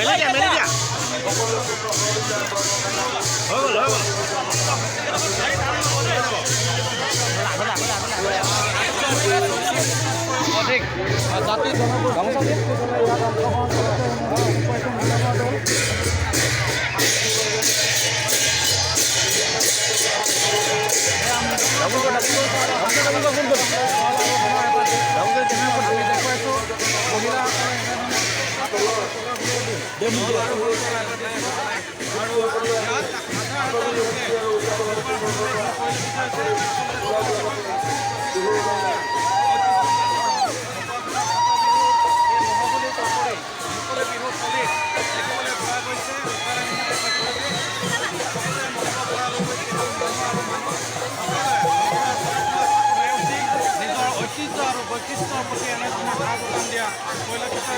মেলি দিয়া মেলি দিয়া হৈ গ'ল অধিক জাতি গামোচা বৈশিষ্ট্যৰ প্ৰতি এনেধৰণৰ সা যোগান দিয়া পৰিলক্ষিত